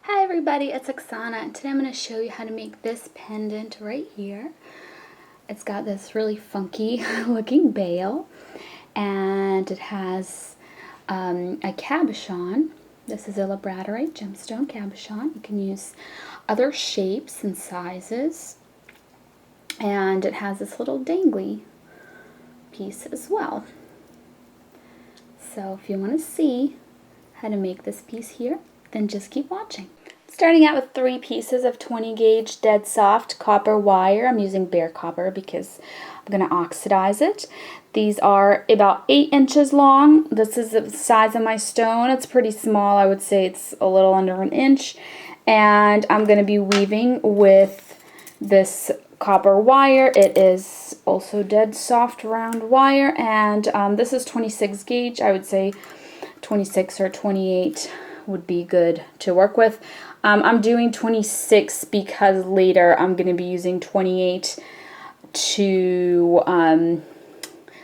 Hi everybody, it's Oksana, and today I'm going to show you how to make this pendant right here. It's got this really funky looking bail, and it has a cabochon. This is a Labradorite gemstone cabochon. You can use other shapes and sizes, and it has this little dangly piece as well. So if you want to see how to make this piece here, then just keep watching. Starting out with 3 pieces of 20 gauge dead soft copper wire. I'm using bare copper because I'm going to oxidize it. These are about 8 inches long. This is the size of my stone. It's pretty small. I would say it's a little under an inch. And I'm going to be weaving with this copper wire. It is also dead soft round wire, and this is 26 gauge. I would say 26 or 28 would be good to work with. I'm doing 26 because later I'm going to be using 28 to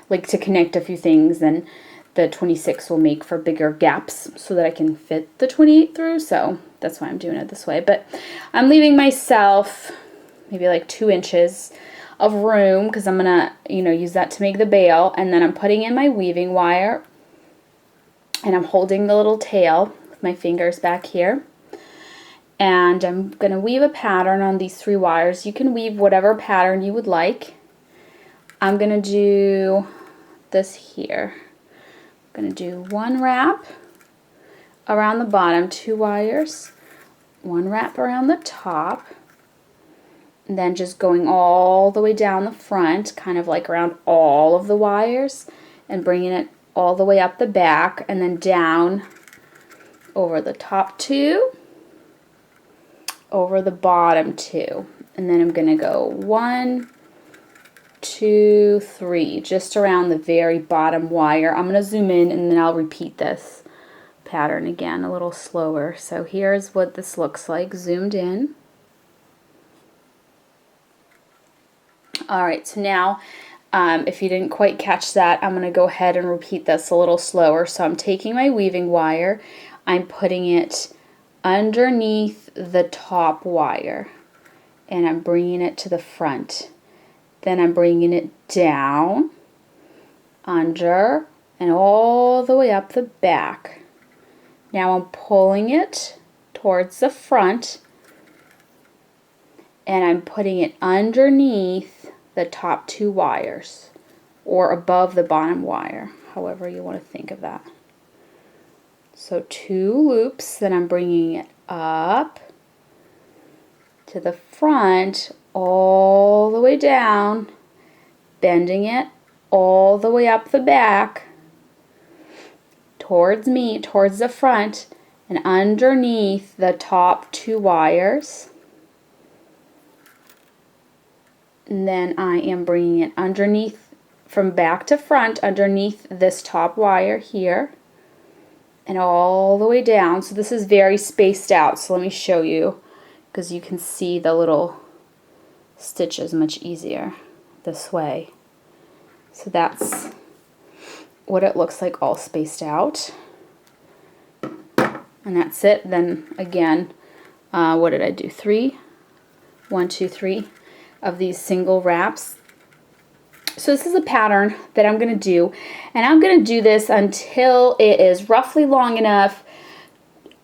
to connect a few things, and the 26 will make for bigger gaps so that I can fit the 28 through. So that's why I'm doing it this way. But I'm leaving myself maybe like 2 inches of room because I'm gonna use that to make the bail, and then I'm putting in my weaving wire, and I'm holding the little tail with my fingers back here. And I'm going to weave a pattern on these 3 wires. You can weave whatever pattern you would like. I'm going to do this here. I'm going to do 1 wrap around the bottom, 2 wires, 1 wrap around the top, and then just going all the way down the front, kind of like around all of the wires, and bringing it all the way up the back, and then down over the top 2, over the bottom 2, and then I'm going to go 1, 2, 3, just around the very bottom wire. I'm going to zoom in, and then I'll repeat this pattern again a little slower. So here's what this looks like zoomed in. Alright, so now if you didn't quite catch that, I'm going to go ahead and repeat this a little slower. So I'm taking my weaving wire, I'm putting it underneath the top wire, and I'm bringing it to the front. Then I'm bringing it down, under, and all the way up the back. Now I'm pulling it towards the front, and I'm putting it underneath the top 2 wires, or above the bottom wire, however you want to think of that. So 2 loops, then I'm bringing it up to the front, all the way down, bending it all the way up the back, towards me, towards the front, and underneath the top 2 wires. And then I am bringing it underneath, from back to front, underneath this top wire here, and all the way down. So this is very spaced out, so let me show you, because you can see the little stitches much easier this way. So that's what it looks like, all spaced out. And that's it. Then again, what did I do? 3, 1, 2, 3 of these single wraps. So this is a pattern that I'm going to do, and I'm going to do this until it is roughly long enough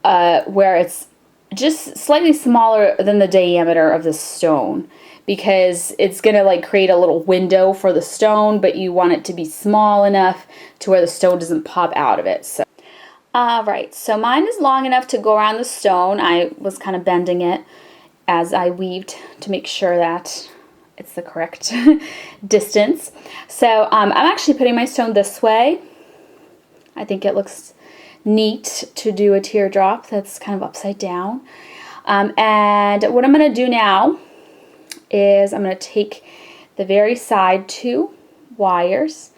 where it's just slightly smaller than the diameter of the stone, because it's going to create a little window for the stone, but you want it to be small enough to where the stone doesn't pop out of it. So alright, so mine is long enough to go around the stone. I was kind of bending it as I weaved to make sure that it's the correct distance. So I'm actually putting my stone this way. I think it looks neat to do a teardrop that's kind of upside down. And what I'm going to do now is I'm going to take the very side 2 wires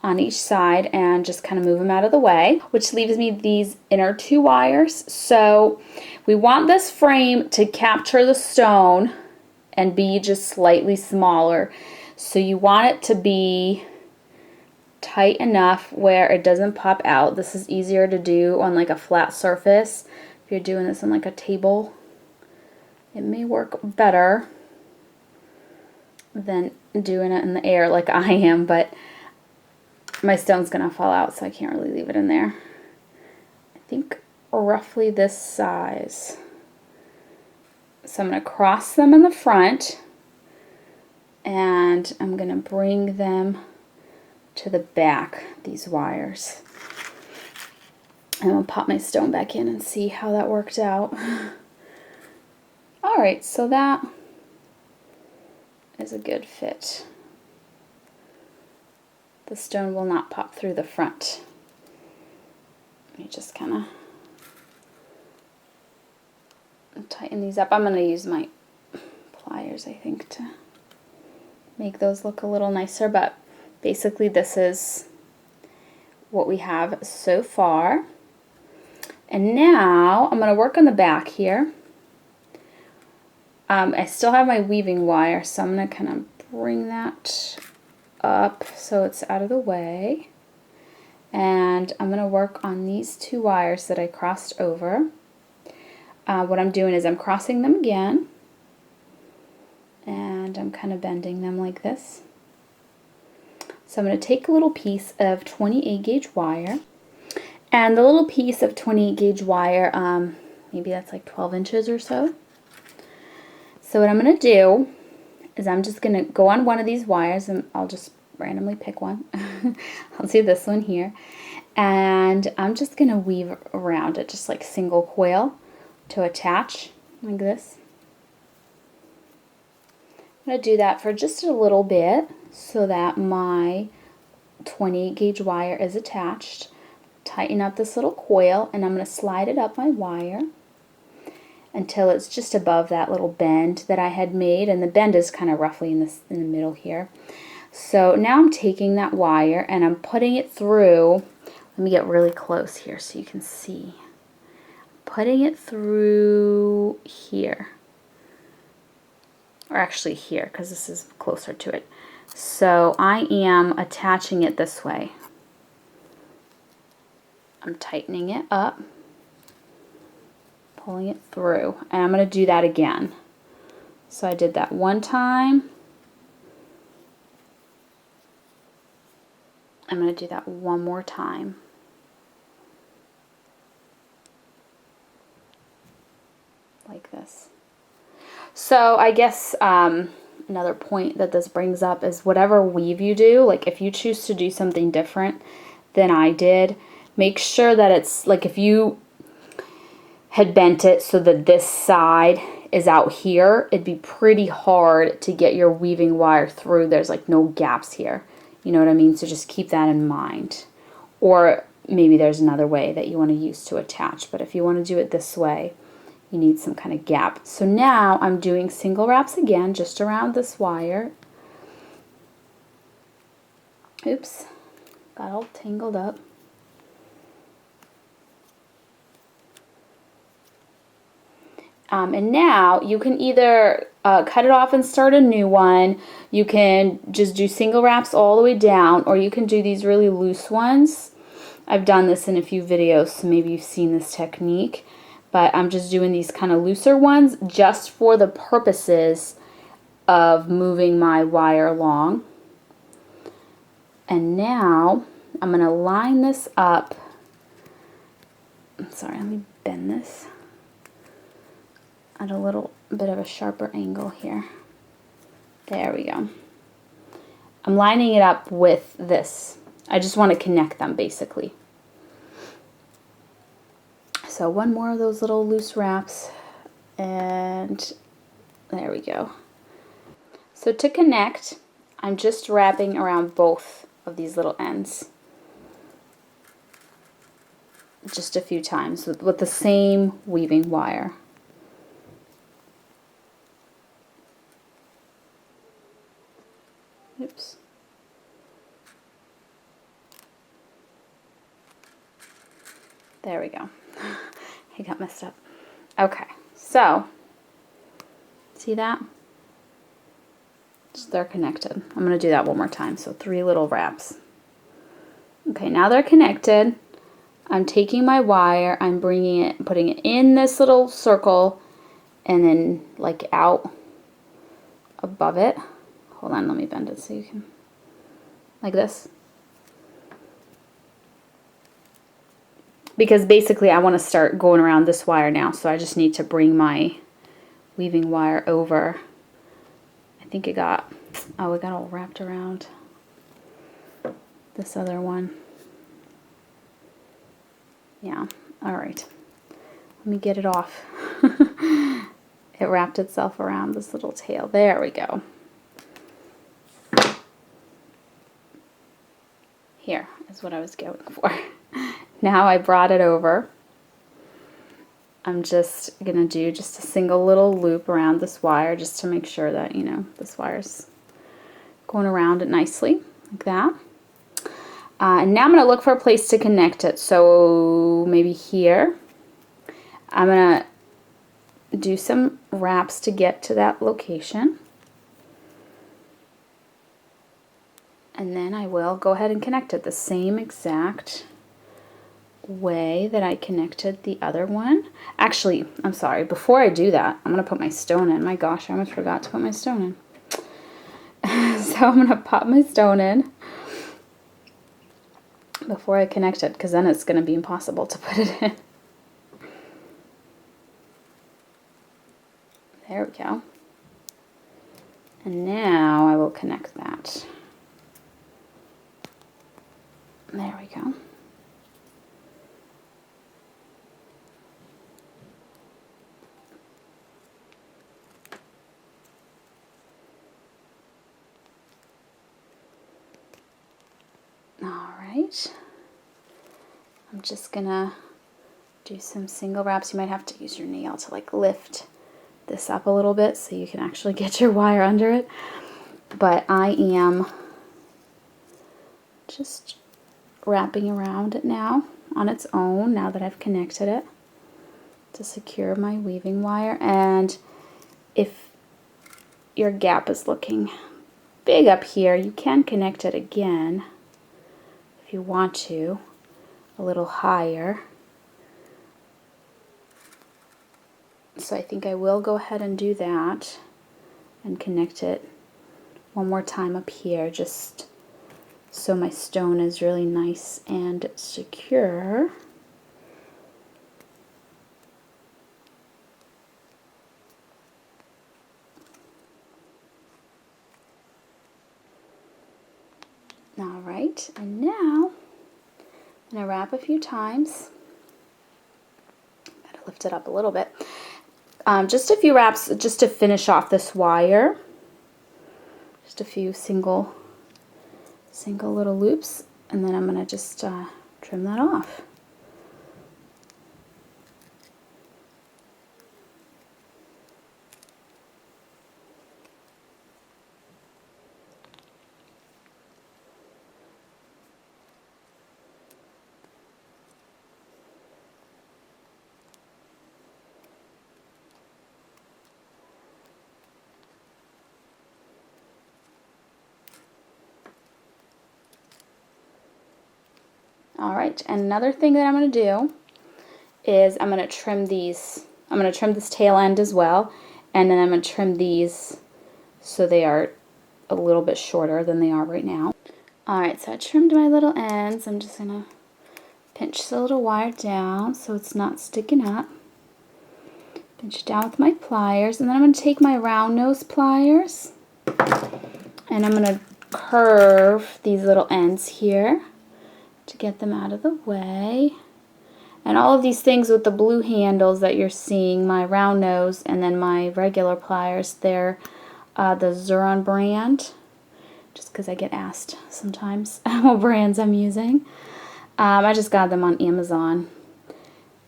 on each side and just kind of move them out of the way, which leaves me these inner 2 wires. So we want this frame to capture the stone and be just slightly smaller. So you want it to be tight enough where it doesn't pop out. This is easier to do on like a flat surface. If you're doing this on like a table, it may work better than doing it in the air like I am, but my stone's gonna fall out, so I can't really leave it in there. I think roughly this size. So I'm gonna cross them in the front, and I'm gonna bring them to the back, these wires. And I'm gonna pop my stone back in and see how that worked out. All right, so that is a good fit. The stone will not pop through the front. Let me just kind of tighten these up. I'm going to use my pliers, I think, to make those look a little nicer, but basically this is what we have so far. And now I'm going to work on the back here. I still have my weaving wire, so I'm going to kind of bring that up so it's out of the way. And I'm going to work on these two wires that I crossed over. What I'm doing is I'm crossing them again, and I'm kind of bending them like this. So I'm going to take a little piece of 28 gauge wire, and the little piece of 28 gauge wire, maybe that's like 12 inches or so. So what I'm going to do is I'm just going to go on one of these wires, and I'll just randomly pick one. I'll do this one here, and I'm just going to weave around it, just like single coil to attach like this. I'm going to do that for just a little bit so that my 28 gauge wire is attached. Tighten up this little coil, and I'm going to slide it up my wire until it's just above that little bend that I had made, and the bend is kind of roughly in the middle here. So now I'm taking that wire and I'm putting it through. Let me get really close here so you can see. Putting it through here, or actually here, because this is closer to it. So I am attaching it this way. I'm tightening it up, pulling it through, and I'm going to do that again. So I did that one time. I'm going to do that one more time. Like this. So I guess another point that this brings up is whatever weave you do, like if you choose to do something different than I did, make sure that it's like if you had bent it so that this side is out here, it'd be pretty hard to get your weaving wire through. There's like no gaps here. You know what I mean? So just keep that in mind. Or maybe there's another way that you want to use to attach, but if you want to do it this way, you need some kind of gap. So now I'm doing single wraps again, just around this wire. Oops, got all tangled up. And now you can either cut it off and start a new one. You can just do single wraps all the way down, or you can do these really loose ones. I've done this in a few videos, so maybe you've seen this technique. But I'm just doing these kind of looser ones just for the purposes of moving my wire along. And now I'm going to line this up. I'm sorry, let me bend this at a little bit of a sharper angle here. There we go. I'm lining it up with this. I just want to connect them basically. So one more of those little loose wraps, and there we go. So to connect, I'm just wrapping around both of these little ends just a few times with the same weaving wire. Oops. There we go. I got messed up. Okay, so see that? So they're connected. I'm going to do that one more time. So 3 little wraps. Okay, now they're connected. I'm taking my wire, I'm bringing it, putting it in this little circle, and then like out above it. Hold on, let me bend it so you can, like this. Because basically I want to start going around this wire now, so I just need to bring my weaving wire over. I think it got, oh, it got all wrapped around this other one. Yeah, all right. Let me get it off. It wrapped itself around this little tail. There we go. Here is what I was going for. Now I brought it over. I'm just going to do just a single little loop around this wire just to make sure that, you know, this wire's going around it nicely, like that. And now I'm going to look for a place to connect it. So maybe here. I'm going to do some wraps to get to that location. And then I will go ahead and connect it the same exact way that I connected the other one. Actually, I'm sorry, before I do that, I'm going to put my stone in. My gosh, I almost forgot to put my stone in. So I'm going to pop my stone in before I connect it, because then it's going to be impossible to put it in. There we go. And now I will connect that. There we go. All right. I'm just gonna do some single wraps. You might have to use your nail to like lift this up a little bit so you can actually get your wire under it. But I am just wrapping around it now on its own, now that I've connected it, to secure my weaving wire. And if your gap is looking big up here, you can connect it again if you want to, a little higher. So I think I will go ahead and do that and connect it one more time up here, just so my stone is really nice and secure. All right, and now I'm going to wrap a few times. Gotta lift it up a little bit. Just a few wraps just to finish off this wire. Just a few single little loops, and then I'm going to just trim that off. All right, and another thing that I'm going to do is I'm going to trim these. I'm going to trim this tail end as well, and then I'm going to trim these so they are a little bit shorter than they are right now. All right, so I trimmed my little ends. I'm just going to pinch the little wire down so it's not sticking up. Pinch it down with my pliers, and then I'm going to take my round nose pliers and I'm going to curve these little ends here to get them out of the way. And all of these things with the blue handles that you're seeing, my round nose and then my regular pliers, they're the Zuron brand, just because I get asked sometimes what brands I'm using. I just got them on Amazon,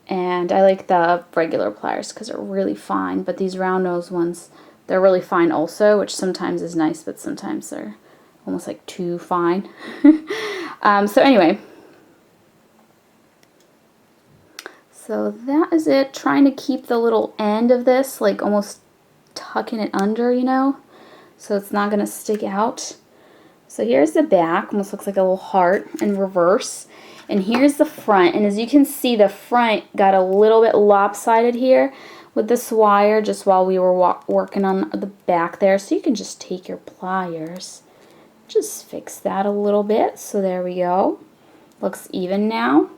and I like the regular pliers because they're really fine, but these round nose ones, they're really fine also, which sometimes is nice, but sometimes they're almost like too fine. So anyway, so that is it. Trying to keep the little end of this, like almost tucking it under, you know, so it's not going to stick out. So here's the back, almost looks like a little heart in reverse. And here's the front, and as you can see, the front got a little bit lopsided here with this wire just while we were working on the back there. So you can just take your pliers, just fix that a little bit. So there we go. Looks even now.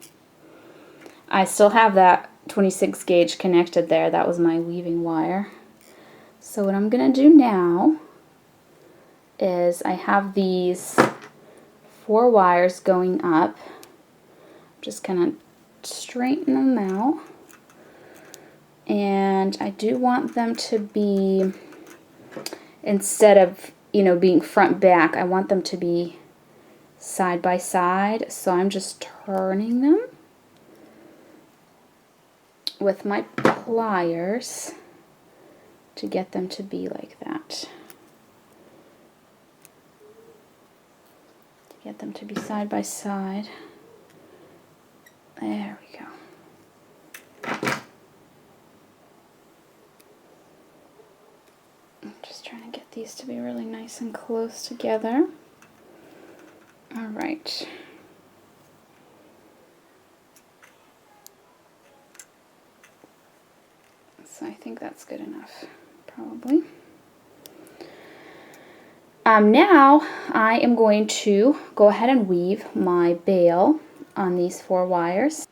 I still have that 26 gauge connected there. That was my weaving wire. So what I'm going to do now is I have these 4 wires going up. Just kind of straighten them out. And I do want them to be, instead of, you know, being front back, I want them to be side by side. So I'm just turning them with my pliers to get them to be like that. To get them to be side by side. There we go. I'm just trying to get these to be really nice and close together. All right. So I think that's good enough, probably. Now I am going to go ahead and weave my bail on these 4 wires.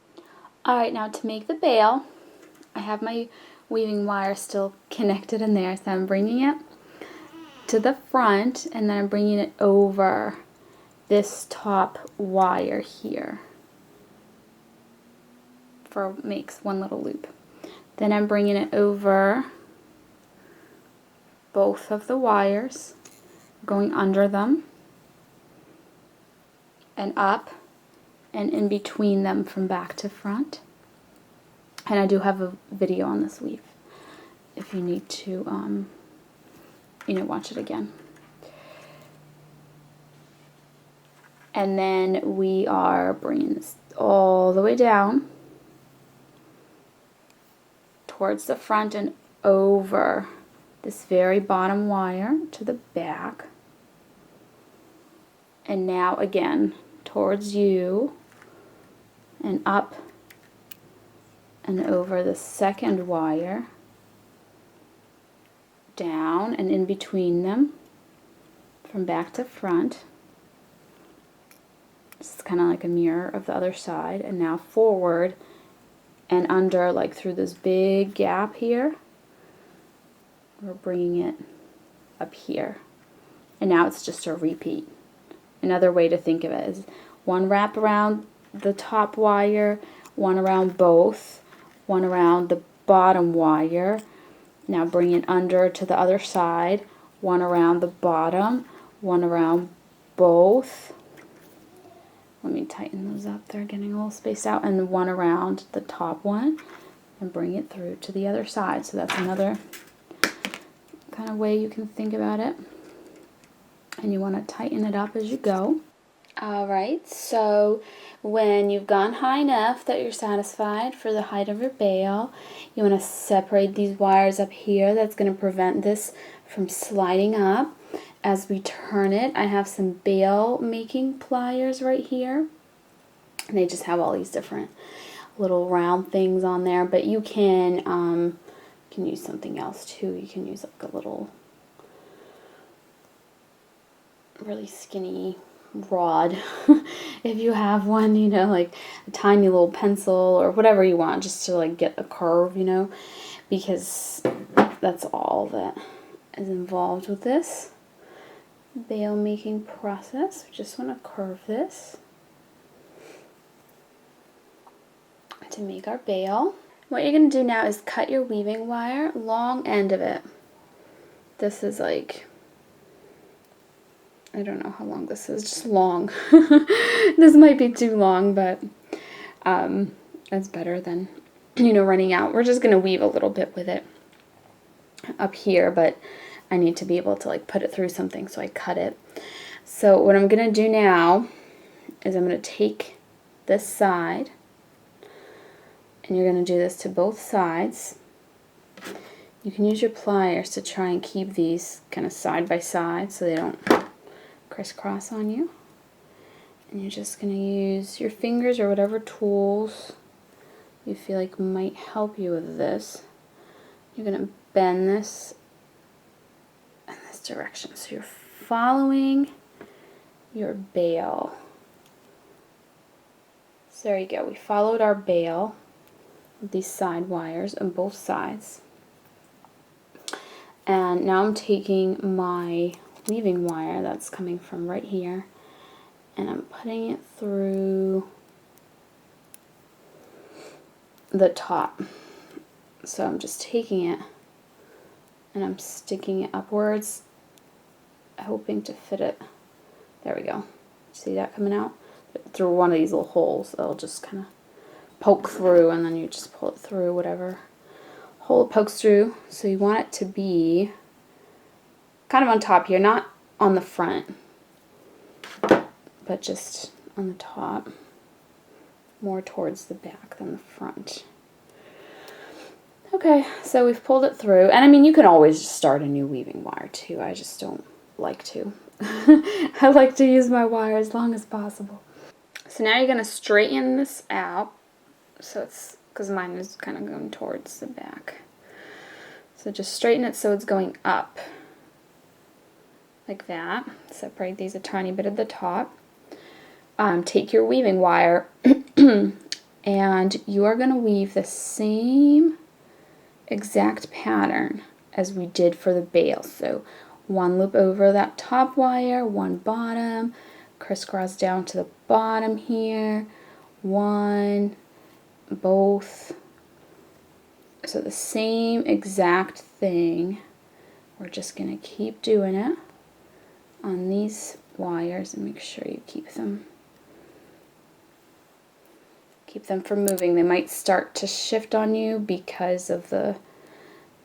Alright, now to make the bail, I have my weaving wire still connected in there, so I'm bringing it to the front and then I'm bringing it over this top wire here makes one little loop. Then I'm bringing it over both of the wires, going under them and up and in between them from back to front. And I do have a video on this weave if you need to watch it again. And then we are bringing this all the way down towards the front and over this very bottom wire to the back. And now again towards you and up and over the second wire, down and in between them from back to front. It's kind of like a mirror of the other side. And now forward and under, like through this big gap here. We're bringing it up here. And now it's just a repeat. Another way to think of it is one wrap around the top wire, one around both, one around the bottom wire. Now bring it under to the other side, one around the bottom, one around both. Let me tighten those up, they're getting a little spaced out, and one around the top one and bring it through to the other side. So that's another kind of way you can think about it. And you want to tighten it up as you go. Alright, so when you've gone high enough that you're satisfied for the height of your bail, you want to separate these wires up here. That's going to prevent this from sliding up. As we turn it, I have some bail making pliers right here. And they just have all these different little round things on there, but you can use something else too. You can use like a little really skinny rod if you have one, you know, like a tiny little pencil or whatever you want, just to like get a curve, you know, because that's all that is involved with this bail making process. We just want to curve this to make our bail. What you're going to do now is cut your weaving wire, long end of it. This is like, I don't know how long this is, just long. This might be too long, but that's better than, you know, running out. We're just going to weave a little bit with it up here, but I need to be able to like put it through something, so I cut it. So what I'm going to do now is I'm going to take this side, and you're going to do this to both sides. You can use your pliers to try and keep these kind of side by side so they don't crisscross on you. And you're just going to use your fingers or whatever tools you feel like might help you with this. You're going to bend this in this direction. So you're following your bail. So there you go. We followed our bail with these side wires on both sides. And now I'm taking my weaving wire that's coming from right here, and I'm putting it through the top. So I'm just taking it and I'm sticking it upwards, hoping to fit it. There we go. See that coming out? Through one of these little holes. It'll just kind of poke through, and then you just pull it through whatever hole it pokes through. So you want it to be kind of on top here, not on the front, but just on the top, more towards the back than the front. Okay, so we've pulled it through, and I mean, you can always just start a new weaving wire too. I just don't like to. I like to use my wire as long as possible. So now you're going to straighten this out, so it's, because mine is kind of going towards the back. So just straighten it so it's going up, like that. Separate these a tiny bit at the top. Take your weaving wire, and you are going to weave the same exact pattern as we did for the bail. So one loop over that top wire, one bottom, crisscross down to the bottom here, one, both. So the same exact thing. We're just going to keep doing it on these wires, and make sure you keep them from moving. They might start to shift on you because of the,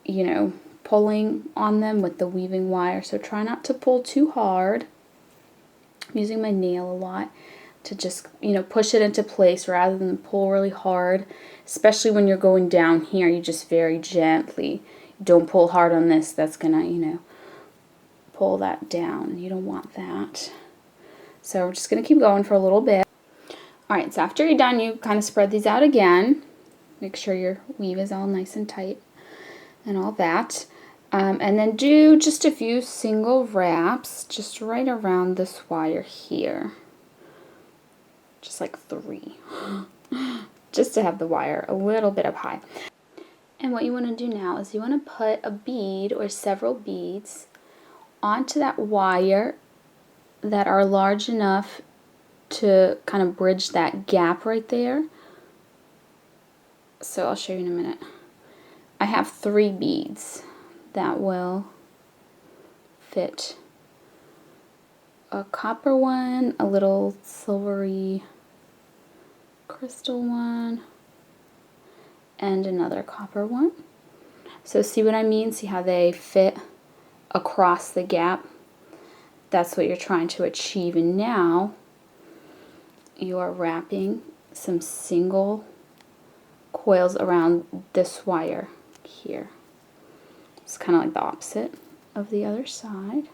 you know, pulling on them with the weaving wire. So try not to pull too hard. I'm using my nail a lot to just, you know, push it into place rather than pull really hard. Especially when you're going down here, you just very gently. Don't pull hard on this. That's gonna, you know, pull that down. You don't want that. So we're just gonna keep going for a little bit. Alright, so after you're done, you kind of spread these out again. Make sure your weave is all nice and tight and all that. And then do just a few single wraps just right around this wire here. Just like 3. Just to have the wire a little bit up high. And what you want to do now is you want to put a bead or several beads onto that wire that are large enough to kind of bridge that gap right there. So I'll show you in a minute. I have 3 beads that will fit. A copper one, a little silvery crystal one, and another copper one. So see what I mean? See how they fit across the gap? That's what you're trying to achieve. And now you are wrapping some single coils around this wire here. It's kind of like the opposite of the other side.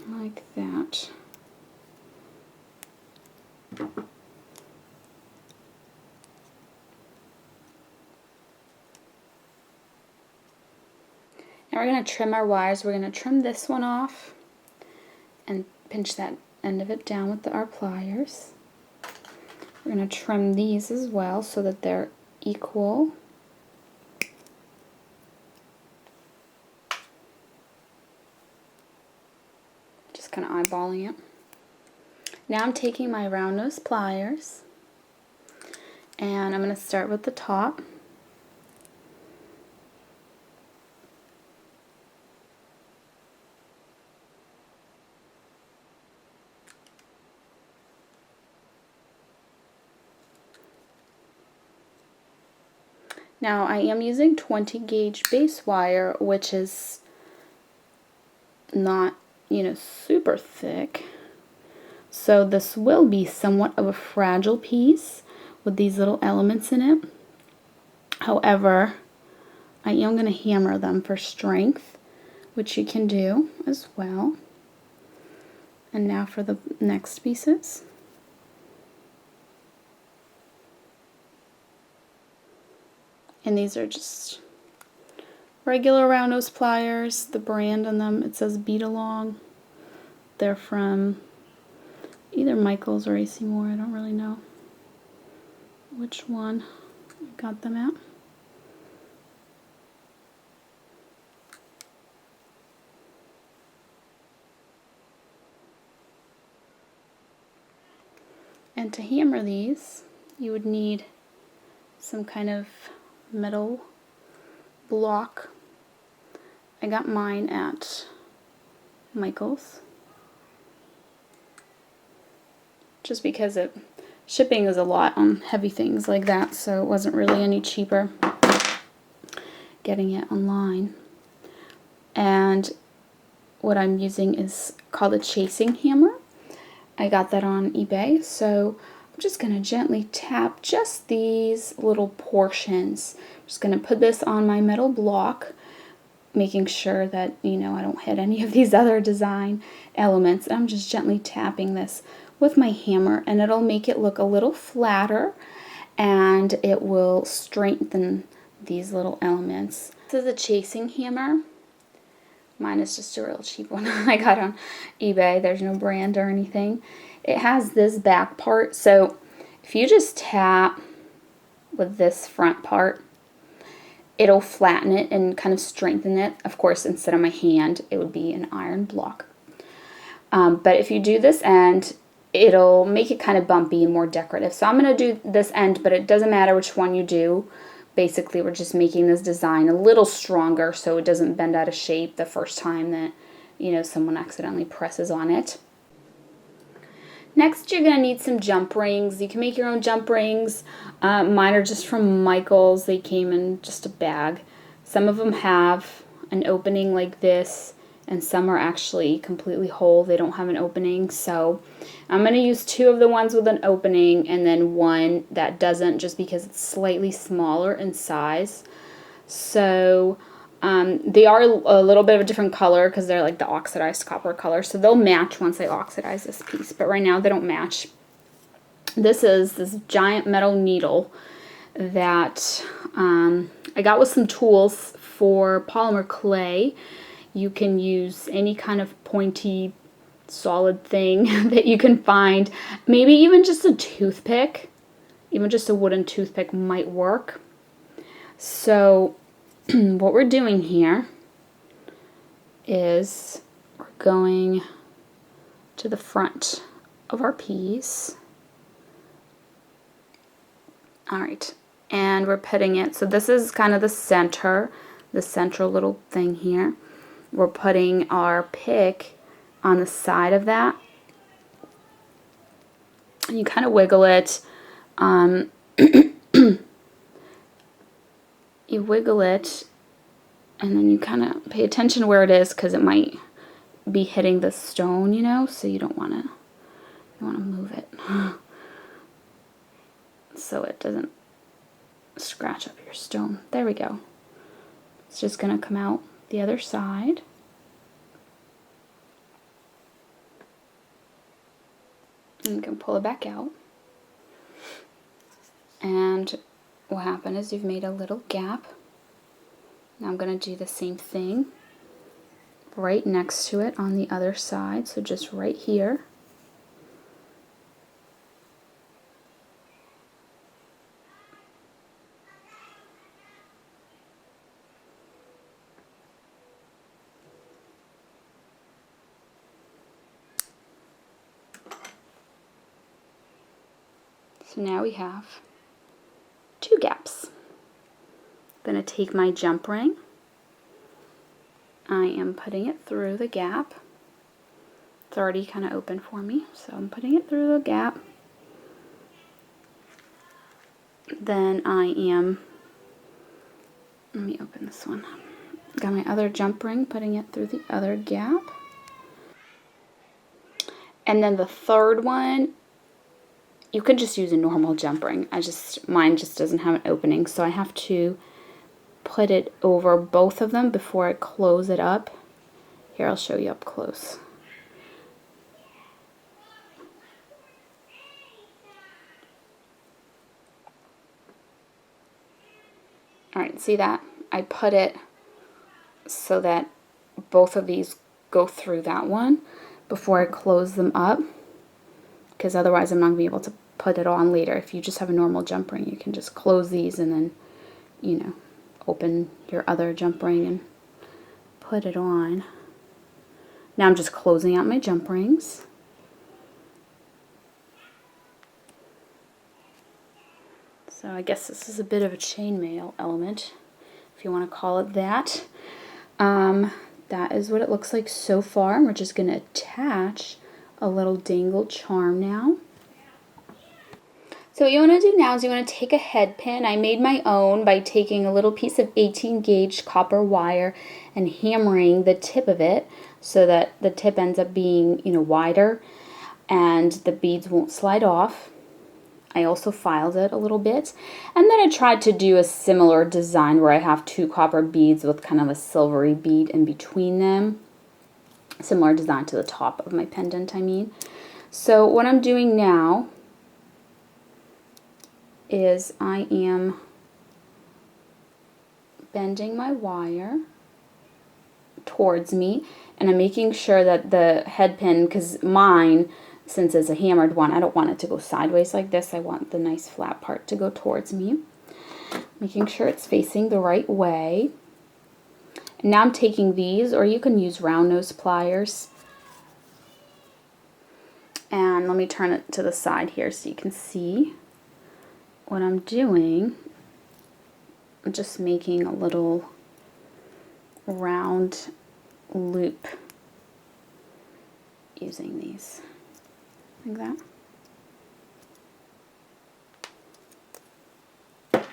Like that. Now we're going to trim our wires. We're going to trim this one off and pinch that end of it down with our pliers. We're going to trim these as well so that they're equal. Just kind of eyeballing it. Now I'm taking my round nose pliers and I'm going to start with the top. Now I am using 20 gauge base wire, which is not, you know, super thick. So this will be somewhat of a fragile piece with these little elements in it. However, I am going to hammer them for strength, which you can do as well. And now for the next pieces. And these are just regular round nose pliers. The brand on them, it says Beat Along. They're from either Michaels or AC Moore, I don't really know which one I got them at. And to hammer these, you would need some kind of metal block. I got mine at Michaels, just because shipping is a lot on heavy things like that, so it wasn't really any cheaper getting it online. And what I'm using is called a chasing hammer. I got that on eBay, so I'm just going to gently tap just these little portions. I'm just going to put this on my metal block, making sure that, you know, I don't hit any of these other design elements. I'm just gently tapping this with my hammer, and it'll make it look a little flatter, and it will strengthen these little elements. This is a chasing hammer. Mine is just a real cheap one I got on eBay. There's no brand or anything. It has this back part, so if you just tap with this front part, it'll flatten it and kind of strengthen it. Of course, instead of my hand, it would be an iron block. But if you do this end, it'll make it kind of bumpy and more decorative. So I'm going to do this end, but it doesn't matter which one you do. Basically, we're just making this design a little stronger so it doesn't bend out of shape the first time that, you know, someone accidentally presses on it. Next, you're going to need some jump rings. You can make your own jump rings. Mine are just from Michaels. They came in just a bag. Some of them have an opening like this, and some are actually completely whole. They don't have an opening, so I'm going to use 2 of the ones with an opening and then one that doesn't, just because it's slightly smaller in size. So they are a little bit of a different color because they're like the oxidized copper color, so they'll match once I oxidize this piece, but right now they don't match. This is this giant metal needle that I got with some tools for polymer clay. You can use any kind of pointy, solid thing that you can find. Maybe even just a toothpick. Even just a wooden toothpick might work. So what we're doing here is we're going to the front of our piece. Alright, and we're putting it, so this is kind of the center, the central little thing here. We're putting our pick on the side of that. And you kind of wiggle it. You wiggle it, and then you kind of pay attention where it is because it might be hitting the stone, you know, so you don't want to move it so it doesn't scratch up your stone. There we go. It's just going to come out the other side. And you can pull it back out. And what happened is you've made a little gap. Now I'm going to do the same thing right next to it on the other side, so just right here. So now we have 2 gaps. I'm going to take my jump ring. I am putting it through the gap. It's already kind of open for me, so I'm putting it through the gap. Then I am, let me open this one. Got my other jump ring, putting it through the other gap. And then the third one, you could just use a normal jump ring. Mine just doesn't have an opening, so I have to put it over both of them before I close it up. Here, I'll show you up close. Alright, see that? I put it so that both of these go through that one before I close them up, because otherwise I'm not going to be able to put it on later. If you just have a normal jump ring, you can just close these and then, you know, open your other jump ring and put it on. Now I'm just closing out my jump rings. So I guess this is a bit of a chainmail element, if you want to call it that. That is what it looks like so far. We're just going to attach a little dangle charm now. So what you want to do now is you want to take a head pin. I made my own by taking a little piece of 18 gauge copper wire and hammering the tip of it so that the tip ends up being, you know, wider and the beads won't slide off. I also filed it a little bit, and then I tried to do a similar design where I have 2 copper beads with kind of a silvery bead in between them. Similar design to the top of my pendant, I mean. So what I'm doing now is I am bending my wire towards me, and I'm making sure that the head pin, because mine, since it's a hammered one, I don't want it to go sideways like this. I want the nice flat part to go towards me. Making sure it's facing the right way. And now I'm taking these, or you can use round nose pliers. And let me turn it to the side here so you can see what I'm doing. I'm just making a little round loop using these. Like that.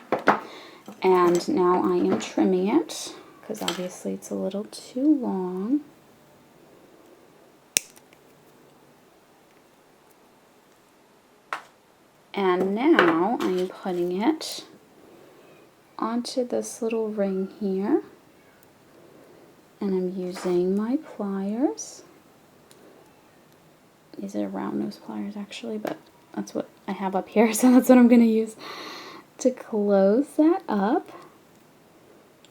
And now I am trimming it, because obviously it's a little too long. And now I am putting it onto this little ring here. And I'm using my pliers. These are round nose pliers actually, but that's what I have up here, so that's what I'm going to use to close that up.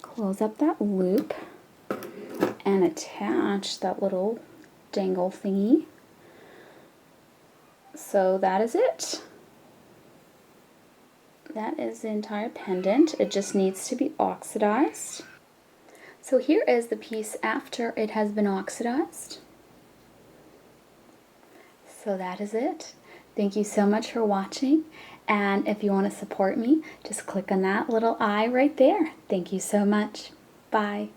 Close up that loop and attach that little dangle thingy. So that is it. That is the entire pendant. It just needs to be oxidized. So here is the piece after it has been oxidized. So that is it. Thank you so much for watching, and if you want to support me, just click on that little eye right there. Thank you so much. Bye.